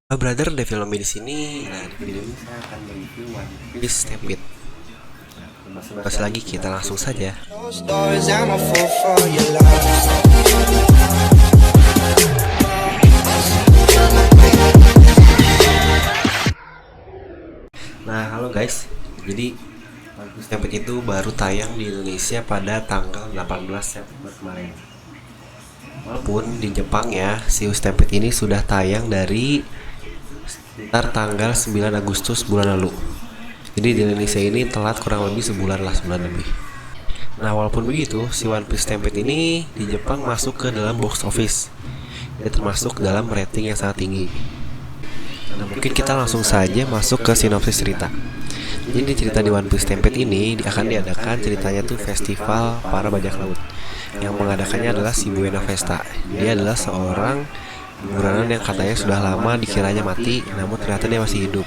Brother, ada film di sini. Nah, di video ini saya akan mereview One Piece Stampede. Pas lagi kita langsung saja. Nah, halo guys. Jadi One Piece Stampede itu baru tayang di Indonesia pada tanggal 18 September kemarin. Walaupun di Jepang ya, si Stampede ini sudah tayang dari sekitar tanggal 9 Agustus bulan lalu. Jadi di Indonesia ini telat kurang lebih sebulan lebih. Nah, walaupun begitu, si One Piece Stampede ini di Jepang masuk ke dalam box office. Dia termasuk dalam rating yang sangat tinggi. Nah, mungkin kita langsung saja masuk ke sinopsis cerita. Jadi cerita di One Piece Stampede ini akan diadakan ceritanya tuh festival para bajak laut. Yang mengadakannya adalah si Buena Vesta. Dia adalah seorang buronan yang katanya sudah lama dikiranya mati, namun ternyata dia masih hidup.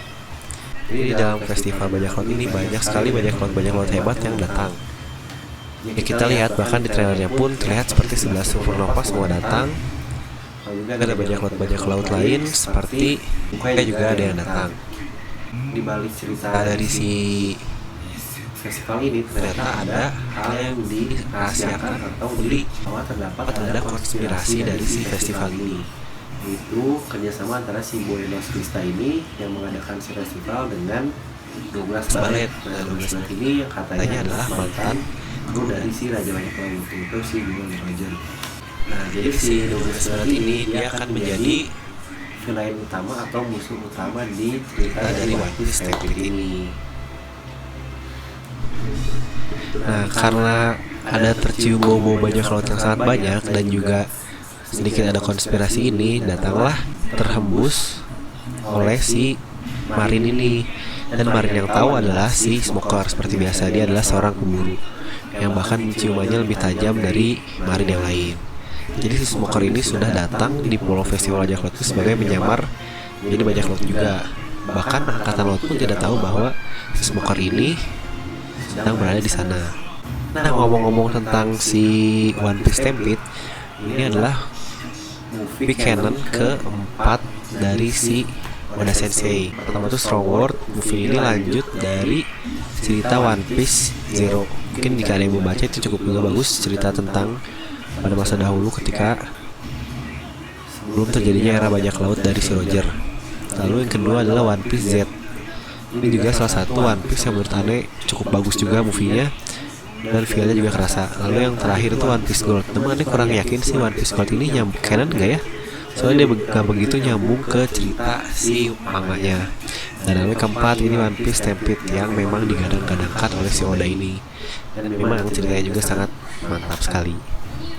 Jadi di dalam festival bajak laut ini banyak sekali bajak laut hebat yang datang. Ya, kita lihat bahkan di trailernya pun terlihat seperti 11 supernova semua datang. Lalu juga ada bajak laut lain seperti Kukai juga ada yang datang. Di balik cerita dari si festival ini ternyata ada hal yang dirahasiakan atau bahwa terdapat ada konspirasi dari si festival ini. Itu kerjasama antara si Buenos Vista ini yang mengadakan si festival dengan Douglas Ballet. Nah, Douglas Ballet ini yang katanya adalah mantan kru dari si Raja Bajak Laut, itu si Gold Roger. Nah, jadi si Douglas Ballet ini dia akan menjadi villain utama atau musuh utama di cerita dari One Piece Stampede ini. Nah, karena ada tercium bau-bau bajak laut yang sangat banyak dan juga sedikit ada konspirasi ini, datanglah terhembus oleh si Marin ini. Dan Marin yang tahu adalah si Smoker. Seperti biasa, dia adalah seorang pemburu yang bahkan ciumannya lebih tajam dari Marin yang lain. Jadi si Smoker ini sudah datang di Pulau Festival Bajak Laut itu sebagai menyamar jadi bajak laut juga. Bahkan angkatan laut pun tidak tahu bahwa si Smoker ini sedang berada di sana. Nah, ngomong-ngomong tentang si One Piece Stampede, ini adalah movie canon keempat dari si Oda Sensei. Pertama itu Strong World. Movie ini lanjut dari cerita One Piece Zero. Mungkin jika ada yang membaca itu cukup juga bagus, cerita tentang pada masa dahulu ketika sebelum terjadinya era bajak laut dari si Roger. Lalu yang kedua adalah One Piece Z. Ini juga salah satu One Piece yang menurut aneh cukup bagus juga movie-nya dan feel-nya juga kerasa. Lalu yang terakhir itu One Piece Gold. Namun aneh kurang yakin sih One Piece Gold ini nyambung canon nggak ya? Soalnya dia gak begitu nyambung ke cerita si manganya. Dan lalu keempat ini One Piece Stampede yang memang digadang-gadangkan oleh si Oda ini. Dan memang ceritanya juga sangat mantap sekali.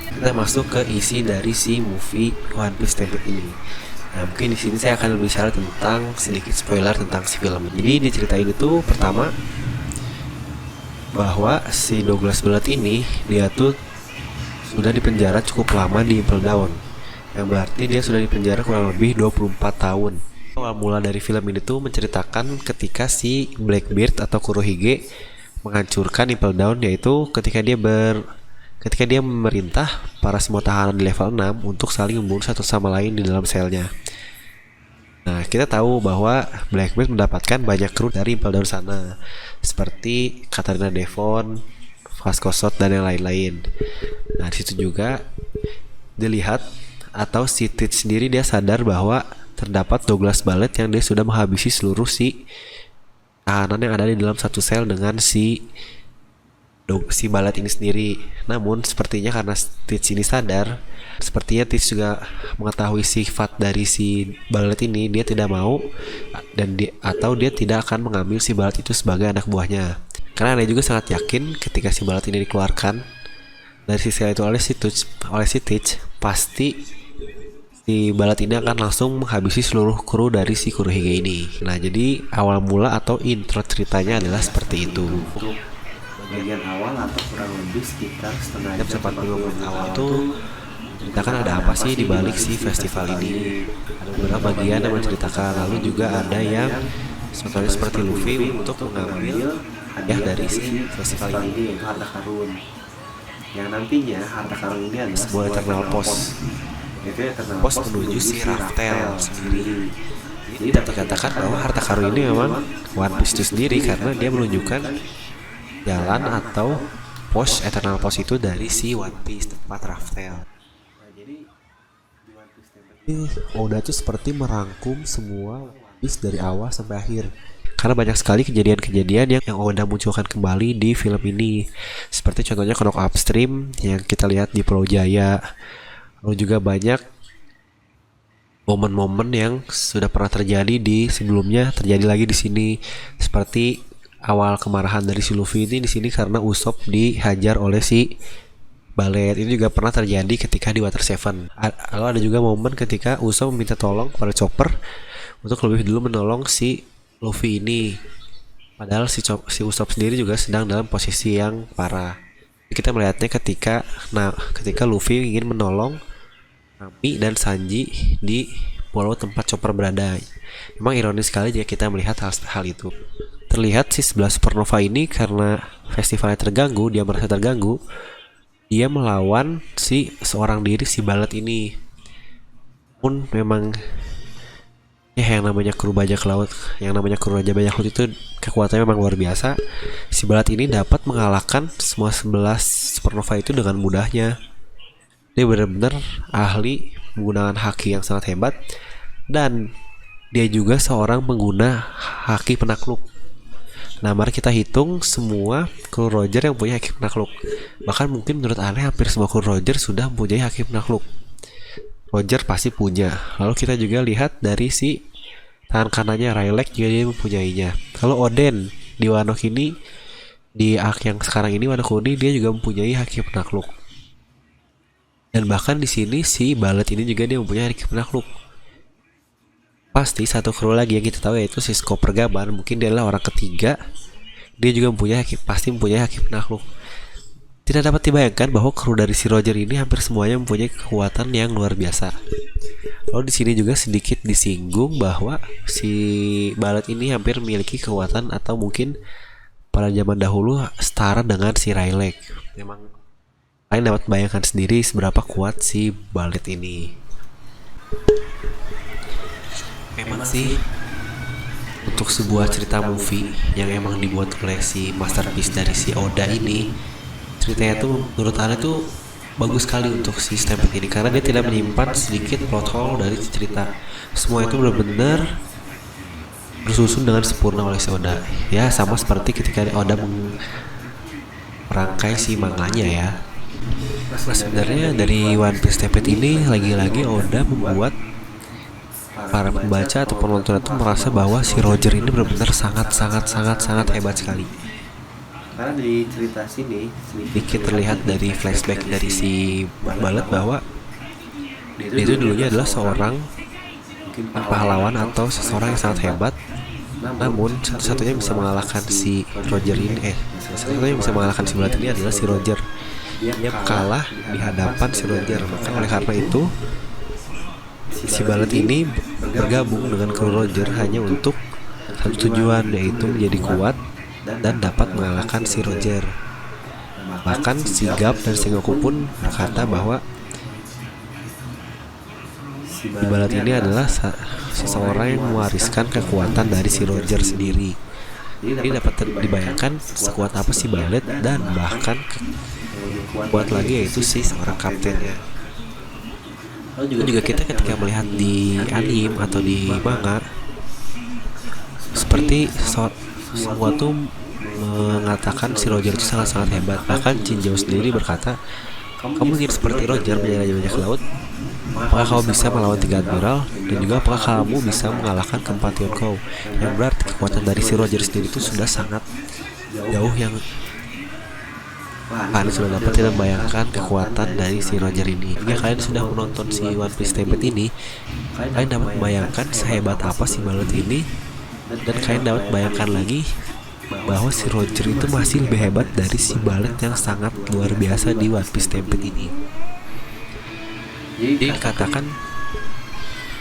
Kita masuk ke isi dari si movie One Piece Stampede ini. Nah, mungkin di sini saya akan berbicara tentang sedikit spoiler tentang si film. Jadi di cerita ini tuh pertama bahwa si Douglas Ballet ini dia tuh sudah dipenjara cukup lama di Impel Down. Yang berarti dia sudah dipenjara kurang lebih 24 tahun. Awal mula dari film ini tuh menceritakan ketika si Blackbeard atau Kurohige menghancurkan Impel Down, yaitu ketika dia memerintah para semua tahanan di level 6 untuk saling membunuh satu sama lain di dalam selnya. Nah, kita tahu bahwa Blackbeard mendapatkan banyak kru dari Impel Down sana, seperti Katarina Devon, Vasco Sot, dan yang lain-lain. Nah, disitu juga dilihat atau si Teach sendiri dia sadar bahwa terdapat Douglas Ballet yang dia sudah menghabisi seluruh si tahanan yang ada di dalam satu sel dengan si Ballet ini sendiri. Namun sepertinya karena Stitch ini sadar, sepertinya Stitch juga mengetahui sifat dari si Ballet ini, dia tidak mau atau dia tidak akan mengambil si Ballet itu sebagai anak buahnya. Karena dia juga sangat yakin ketika si Ballet ini dikeluarkan dari si sel itu oleh si Stitch, pasti si Ballet ini akan langsung menghabisi seluruh kru dari si Kurohige ini. Nah, jadi awal mula atau intro ceritanya adalah seperti itu. Bagian awal atau kurang lebih sekitar setengah jam 40 menit awal tuh menceritakan ada apa sih di balik si festival ini. Ada beberapa bagian yang menceritakan, lalu juga ada yang sebetulnya seperti Luffy untuk mengambil hadiah dari si festival ini, yaitu harta karun. Yang nantinya harta karun ini adalah sebuah eternal post, yaitu eternal post menuju si Raftel sendiri. Jadi dapat dikatakan bahwa harta karun ini memang One Piece itu sendiri karena dia menunjukkan jalan atau pos eternal pos itu dari si One Piece tempat Raftel. Nah, jadi di One Piece ini Oda tuh seperti merangkum semua One Piece dari awal sampai akhir. Karena banyak sekali kejadian-kejadian yang Oda munculkan kembali di film ini. Seperti contohnya Knock Upstream yang kita lihat di Pulau Jaya. Lalu juga banyak momen-momen yang sudah pernah terjadi di sebelumnya terjadi lagi di sini. Seperti awal kemarahan dari si Luffy ini di sini karena Usopp dihajar oleh si Balet. Ini juga pernah terjadi ketika di Water Seven. Lalu ada juga momen ketika Usopp meminta tolong kepada Chopper untuk lebih dulu menolong si Luffy ini. Padahal si Usopp sendiri juga sedang dalam posisi yang parah. Kita melihatnya ketika Luffy ingin menolong Nami dan Sanji di pulau tempat Chopper berada. Memang ironis sekali jika kita melihat hal itu. Terlihat si 11 Supernova ini karena festivalnya terganggu, dia merasa terganggu. Dia melawan si seorang diri si Balet ini. Pun memang yang namanya kru bajak laut, yang namanya kru raja bajak laut itu kekuatannya memang luar biasa. Si Balat ini dapat mengalahkan semua 11 Supernova itu dengan mudahnya. Dia benar-benar ahli menggunakan haki yang sangat hebat, dan dia juga seorang pengguna haki penakluk. Nah, mari kita hitung semua kru Roger yang punya haki penakluk. Bahkan mungkin menurut aneh hampir semua kru Roger sudah mempunyai haki penakluk. Roger pasti punya. Lalu kita juga lihat dari si tangan kanannya Rayleigh juga dia mempunyainya. Kalau Oden di Wano Kuni, di arc yang sekarang ini Wano Kuni, dia juga mempunyai haki penakluk. Dan bahkan di sini si Balet ini juga dia mempunyai haki penakluk. Pasti satu kru lagi yang kita tahu yaitu si Chopper Gaban, mungkin dia adalah orang ketiga. Dia juga pasti mempunyai haki penakluk. Tidak dapat dibayangkan bahwa kru dari si Roger ini hampir semuanya mempunyai kekuatan yang luar biasa. Lalu di sini juga sedikit disinggung bahwa si Balet ini hampir memiliki kekuatan atau mungkin pada zaman dahulu setara dengan si Rayleigh. Memang kalian dapat bayangkan sendiri seberapa kuat si Balet ini. Memang sih untuk sebuah cerita movie yang emang dibuat oleh si masterpiece dari si Oda ini, ceritanya tuh menurut Ana tuh bagus sekali untuk si Stampede ini karena dia tidak menyimpan sedikit plot hole dari cerita. Semua itu benar-benar bersusun dengan sempurna oleh si Oda. Ya sama seperti ketika Oda merangkai si manganya ya. Nah, sebenarnya dari One Piece Stampede ini lagi-lagi Oda membuat para pembaca atau penonton itu merasa bahwa si Roger ini benar-benar sangat hebat sekali. Karena di cerita sini sedikit terlihat dari flashback dari si Balet bahwa dia itu dulunya adalah seorang pahlawan atau seseorang yang sangat hebat. Namun satu-satunya bisa mengalahkan si Roger ini satu-satunya yang bisa mengalahkan si Balet ini adalah si Roger. Dia kalah di hadapan si Roger. Maka oleh karena itu si Balet ini bergabung dengan kru Roger hanya untuk satu tujuan, yaitu menjadi kuat dan dapat mengalahkan si Roger. Bahkan si Gap dan Sengoku pun berkata bahwa si Balet ini adalah seseorang yang mewariskan kekuatan dari si Roger sendiri. Jadi dapat dibayangkan sekuat apa si Balet, dan bahkan kuat lagi yaitu si seorang kaptennya. Lalu juga kita ketika melihat di anime atau di manga, seperti semua tuh mengatakan si Roger itu sangat hebat. Bahkan Jinjao sendiri berkata, kamu ingin seperti Roger menjadi bajak laut, apakah kamu bisa melawan 3 admiral, dan juga apakah kamu bisa mengalahkan keempat Yonkou. Yang berarti kekuatan dari si Roger sendiri itu sudah sangat jauh, yang kalian sudah dapat tidak membayangkan kekuatan dari si Roger ini. Jika kalian sudah menonton si One Piece Stampede ini, kalian dapat membayangkan sehebat apa si Balet ini, dan kalian dapat bayangkan lagi bahwa si Roger itu masih lebih hebat dari si Balet yang sangat luar biasa di One Piece Stampede ini. Jadi dikatakan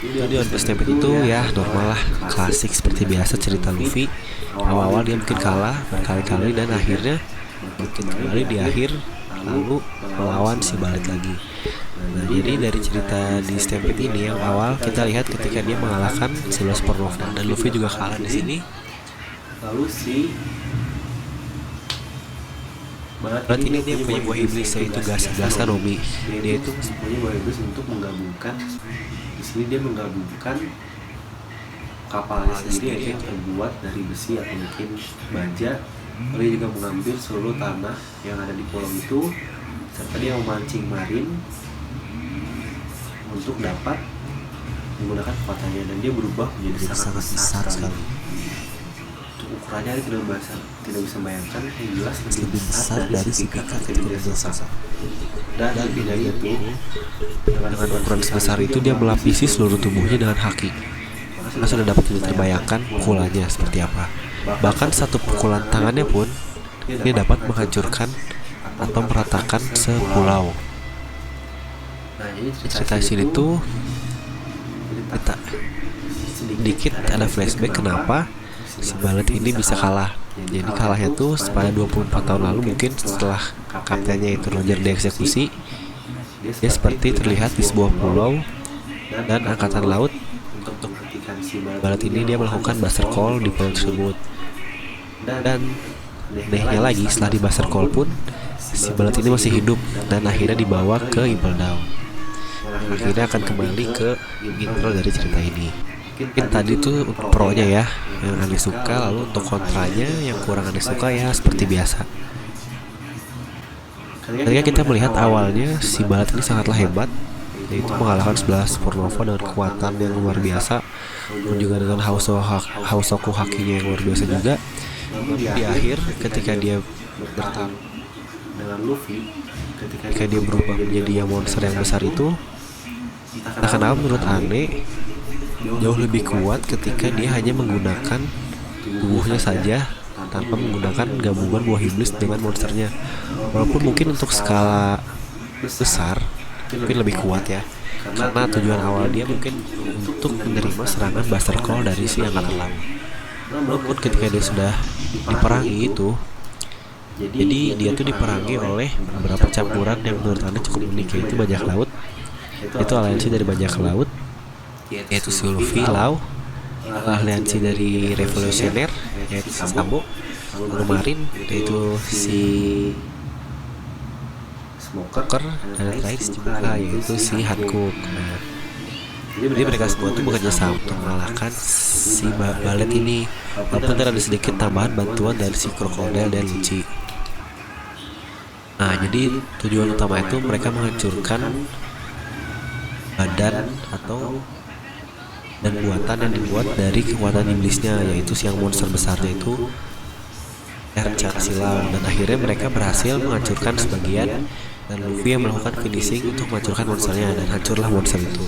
di One Piece Stampede itu ya normal lah, klasik seperti biasa cerita Luffy. Awal-awal dia mungkin kalah berkali-kali dan akhirnya mungkin kembali di akhir lalu melawan si Balet lagi. Nah, jadi dari cerita di Stampede ini yang awal kita lihat ketika dia mengalahkan 11 Supernova dan Luffy juga kalah di sini. Lalu si Barat ini dia punya buah iblis yaitu Gasa Nomi. Dia itu punya buah iblis untuk menggabungkan. Di sini dia menggabungkan kapalnya sendiri yang terbuat dari besi atau mungkin baja. Lalu dia juga mengambil seluruh tanah yang ada di pulau itu, serta dia memancing marin untuk dapat menggunakan kekuatannya, dan dia berubah menjadi sangat besar sekali. Untuk ukurannya tidak bisa bayangkan, yang jelas lebih besar dari si Pika ketika berdosa. Dan lebih dari itu, dengan ukuran sebesar itu dia melapisi seluruh tubuhnya dengan haki. Karena sudah dapat terbayangkan pukulannya seperti apa. Bahkan satu pukulan tangannya pun dia dapat menghancurkan atau meratakan sepulau. Nah, jadi cerita sini tuh kita sedikit ada flashback kenapa si Balet ini bisa kalah. Jadi kalahnya tuh pada 24 tahun lalu, mungkin setelah kaptennya itu Roger dieksekusi. Dia seperti terlihat di sebuah pulau dan angkatan laut. Untuk menghentikan si Balet ini dia melakukan Buster Call di pulau tersebut. Dan anehnya lagi, setelah di Buster Call pun si Balet ini masih hidup dan akhirnya dibawa ke Impel Down. Akhirnya akan kembali ke intro dari cerita ini. Mungkin tadi tuh pro-nya ya yang aneh suka, lalu untuk kontranya yang kurang aneh suka ya seperti biasa. Ketika kita melihat awalnya si Balet ini sangatlah hebat, yaitu mengalahkan 11 Supernova dengan kekuatan yang luar biasa, dan juga dengan Hausoku hakinya yang luar biasa juga. Di akhir ketika dia bertarung dengan Luffy, ketika dia berubah menjadi monster yang besar itu, entah kenapa menurut Ane jauh lebih kuat ketika dia hanya menggunakan tubuhnya saja tanpa menggunakan gabungan buah iblis dengan monsternya. Walaupun mungkin untuk skala besar mungkin lebih kuat ya, karena tujuan awal dia mungkin untuk menerima serangan Buster Call dari si angkatan laut. Walaupun ketika dia sudah diperangi itu, jadi dia tuh diperangi oleh beberapa campuran yang menurut Anda cukup unik, yaitu bajak laut. Itu aliansi dari bajak laut, yaitu si Luffy, Lau. Aliansi dari Revolusioner, yaitu Sabo. Lalu Marin, yaitu si Smoker. Dan terakhir si Cibuka, yaitu si Hancock. Nah, jadi mereka semua tuh bekerja sama untuk mengalahkan si Balet ini. Walaupun ada sedikit tambahan bantuan dari si Crocodile dan Lucci. Nah, jadi tujuan utama itu mereka menghancurkan badan atau dan buatan yang dibuat dari kekuatan iblisnya, yaitu si yang monster besarnya itu Erchan Silau. Dan akhirnya mereka berhasil menghancurkan sebagian, dan Luffy yang melakukan finishing untuk menghancurkan monsternya, dan hancurlah monster itu.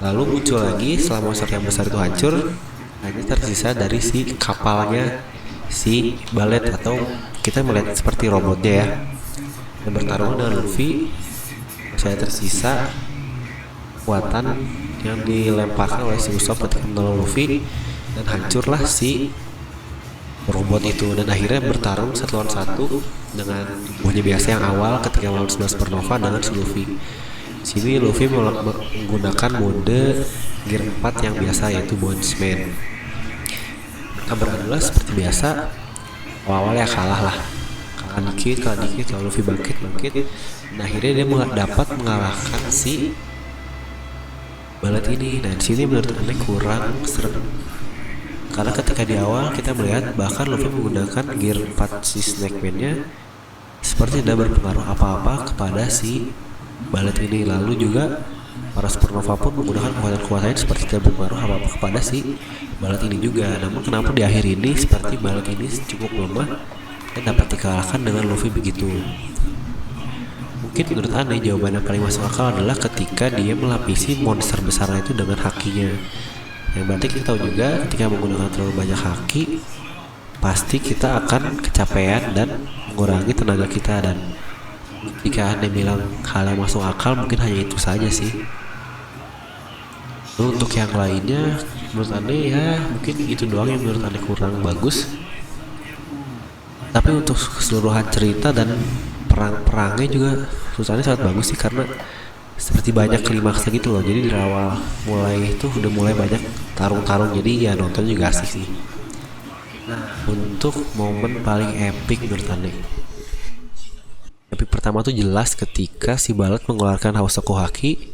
Lalu muncul lagi setelah monster yang besar itu hancur, hanya tersisa dari si kapalnya si Balet, atau kita melihat seperti robotnya ya, yang bertarung dengan Luffy. Saya tersisa kekuatan yang dilemparkan oleh si Usopp ketika menolong Luffy, dan hancurlah si robot itu, dan akhirnya bertarung satu lawan satu dengan tubuhnya biasa yang awal ketika melawan 11 Supernova dengan si Luffy. Sini Luffy menggunakan mode Gear 4 yang biasa, yaitu Bondsman. Mereka berdua seperti biasa, awalnya kalah dikit, kalau Luffy bangkit. Dan akhirnya dia dapat mengalahkan si Balet ini. Dan sini menurut Anda kurang serem, karena ketika di awal kita melihat bahkan Luffy menggunakan Gear 4 si Snakeman-nya seperti tidak berpengaruh apa-apa kepada si Balet ini. Lalu juga para Supernova pun menggunakan kekuatan-kekuatannya seperti tidak berpengaruh apa-apa kepada si Balet ini juga. Namun kenapa di akhir ini seperti Balet ini cukup lemah dan dapat dikalahkan dengan Luffy begitu? Mungkin menurut Anda jawaban yang paling masuk akal adalah ketika dia melapisi monster besarnya itu dengan hakinya. Yang berarti kita tahu juga ketika menggunakan terlalu banyak haki, pasti kita akan kecapean dan mengurangi tenaga kita. Dan jika Anda bilang hal yang masuk akal, mungkin hanya itu saja sih. Lalu untuk yang lainnya, menurut Anda ya mungkin itu doang yang menurut Anda kurang bagus. Tapi untuk keseluruhan cerita dan perang-perangnya juga menurut Anda sangat bagus sih, karena seperti banyak klimaksnya gitu loh. Jadi di awal mulai itu udah mulai banyak tarung-tarung, jadi ya nonton juga asik sih. Untuk momen paling epic menurut aneh, epic pertama tuh jelas ketika si Balet mengeluarkan Hausoku Haki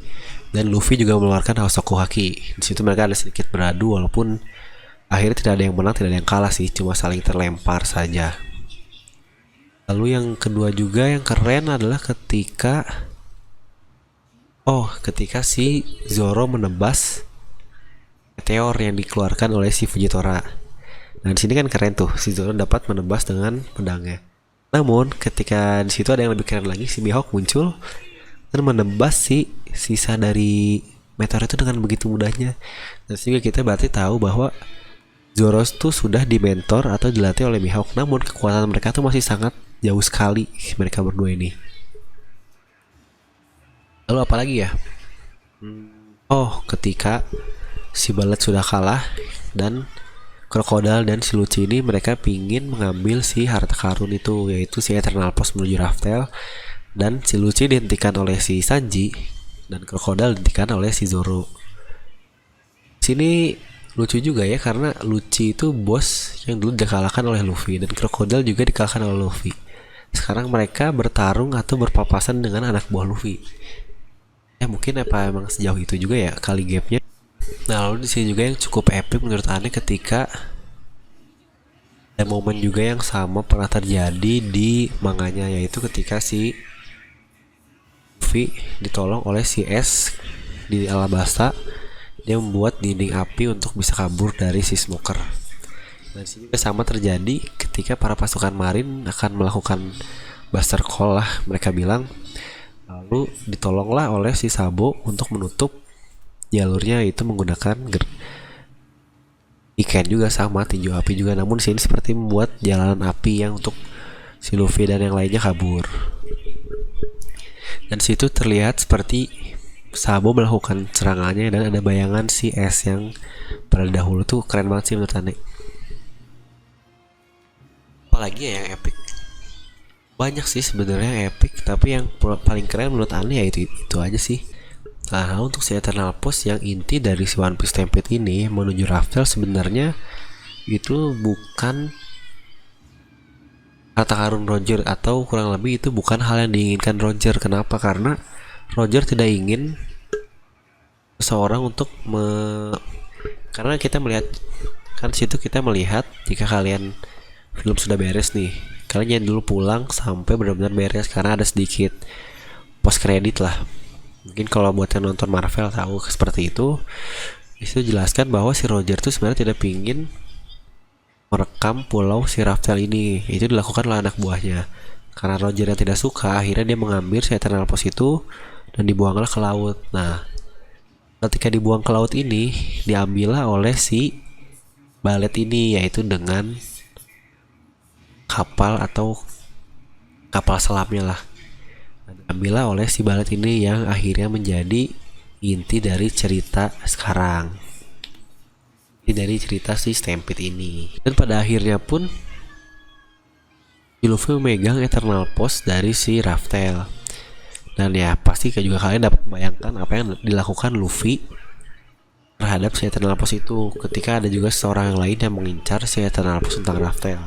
dan Luffy juga mengeluarkan Hausoku Haki. Di situ mereka ada sedikit beradu, walaupun akhirnya tidak ada yang menang, tidak ada yang kalah sih, cuma saling terlempar saja. Lalu yang kedua juga yang keren adalah ketika si Zoro menebas meteor yang dikeluarkan oleh si Fujitora. Nah di sini kan keren tuh, si Zoro dapat menebas dengan pedangnya. Namun ketika di situ ada yang lebih keren lagi, si Mihawk muncul dan menebas si sisa dari meteor itu dengan begitu mudahnya. Dan sehingga kita berarti tahu bahwa Zoro tuh sudah dimentor atau dilatih oleh Mihawk. Namun kekuatan mereka tuh masih sangat jauh sekali, mereka berdua ini. Lalu apa lagi ya? Ketika si Balet sudah kalah dan Krokodil dan si Lucci ini mereka pingin mengambil si harta karun itu, yaitu si Eternal Post menuju Raftel, dan si Lucci dihentikan oleh si Sanji dan Krokodil dihentikan oleh si Zoro. Sini lucu juga ya, karena Lucci itu bos yang dulu dikalahkan oleh Luffy dan Krokodil juga dikalahkan oleh Luffy. Sekarang mereka bertarung atau berpapasan dengan anak buah Luffy. Mungkin emang sejauh itu juga ya kali gapnya. Nah lalu di sini juga yang cukup epic menurut aneh ketika ada momen juga yang sama pernah terjadi di manganya, yaitu ketika si Luffy ditolong oleh si S di Alabasta. Dia membuat dinding api untuk bisa kabur dari si Smoker. Nah di sini juga sama terjadi ketika para pasukan marin akan melakukan Buster Call lah mereka bilang. Lalu ditolonglah oleh si Sabo untuk menutup jalurnya, itu menggunakan ikan juga sama tinju api juga. Namun sini seperti membuat jalanan api yang untuk si Luffy dan yang lainnya kabur. Dan situ terlihat seperti Sabo melakukan serangannya dan ada bayangan si S yang pada dahulu tuh keren banget sih menurut aneh. Apalagi ya yang epic? Banyak sih sebenarnya epic, tapi yang paling keren menurut aneh ya itu aja sih. Nah untuk si Eternal Post yang inti dari si One Piece Stampede ini menuju Raftel sebenarnya itu bukan harta karun Roger, atau kurang lebih itu bukan hal yang diinginkan Roger. Kenapa? Karena Roger tidak ingin seseorang untuk karena kita melihat kan situ, kita melihat jika kalian film sudah beres nih, kalian jangan dulu pulang sampai benar-benar beres, karena ada sedikit post credit lah. Mungkin kalau buat yang nonton Marvel tahu seperti itu jelaskan bahwa si Roger tuh sebenarnya tidak pingin merekam pulau si Raftel ini. Itu dilakukan oleh anak buahnya. Karena Roger yang tidak suka, akhirnya dia mengambil si Eternal Post itu dan dibuanglah ke laut. Nah, ketika dibuang ke laut ini, diambillah oleh si Balet ini, yaitu dengan kapal atau kapal selamnya lah. Diambillah oleh si Balet ini yang akhirnya menjadi inti dari cerita sekarang, inti dari cerita si Stampede ini. Dan pada akhirnya pun Luffy memegang Eternal Post dari si Raftel. Dan ya pasti juga kalian dapat membayangkan apa yang dilakukan Luffy terhadap si Eternal Post itu ketika ada juga seorang yang lain yang mengincar si Eternal Post tentang Raftel.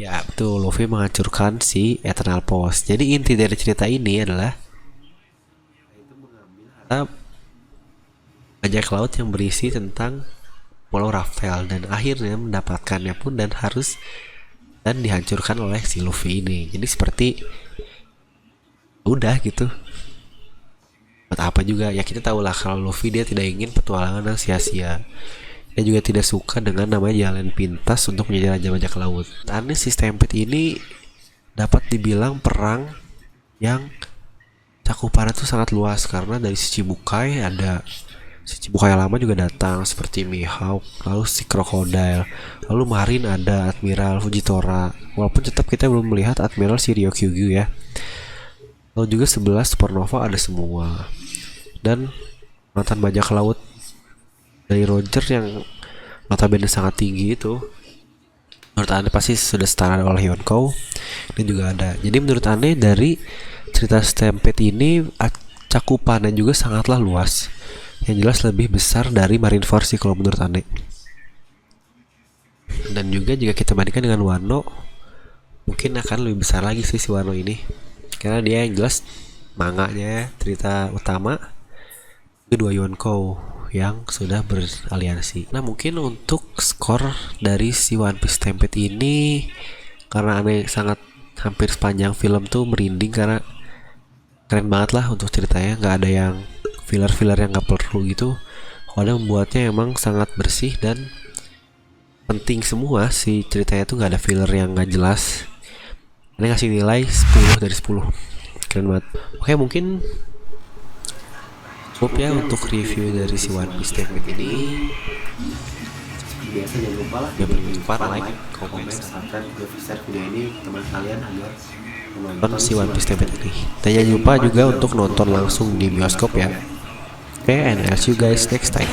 Ya betul, Luffy menghancurkan si Eternal Post. Jadi inti dari cerita ini adalah bajak laut yang berisi tentang Pulau Raftel, dan akhirnya mendapatkannya pun dan dihancurkan oleh si Luffy ini. Jadi seperti udah gitu, buat apa juga ya, kita tahu lah kalau Luffy dia tidak ingin petualangan yang sia-sia. Dia juga tidak suka dengan namanya jalan pintas untuk menjadi raja bajak laut. Aneh si Stampede ini dapat dibilang perang yang cakupannya tuh sangat luas, karena dari si Chibukai ada si Chibukai lama juga datang seperti Mihawk, lalu si Crocodile, lalu Marin ada Admiral Fujitora, walaupun tetap kita belum melihat Admiral si Ryokugyu ya. Lalu juga 11 Supernova ada semua. Dan mantan bajak laut dari Roger yang notabene sangat tinggi itu, menurut Anda pasti sudah setara oleh Yonkou, ini juga ada. Jadi menurut Anda dari cerita Stampede ini cakupannya juga sangatlah luas. Yang jelas lebih besar dari Marineford sih kalau menurut Ane. Dan juga jika kita bandingkan dengan Wano, mungkin akan lebih besar lagi sih si Wano ini. Karena dia yang jelas manganya cerita utama kedua Yonkou yang sudah beraliansi. Nah mungkin untuk skor dari si One Piece Stampede ini, karena Ane sangat hampir sepanjang film tuh merinding karena keren banget lah untuk ceritanya, nggak ada yang filler-filler yang nggak perlu gitu. Ada membuatnya emang sangat bersih dan penting semua si ceritanya tuh, nggak ada filler yang nggak jelas. Ini ngasih nilai 10 dari 10, keren banget. Oke mungkin cukup ya untuk review dari si One Piece Stampede ini. Biasa jangan lupa lah like, comment, subscribe, juga share video ini teman kalian agar menonton si One Piece Stampede ini. Dan jangan lupa juga untuk nonton langsung di bioskop ya. Oke, and I'll see you guys next time.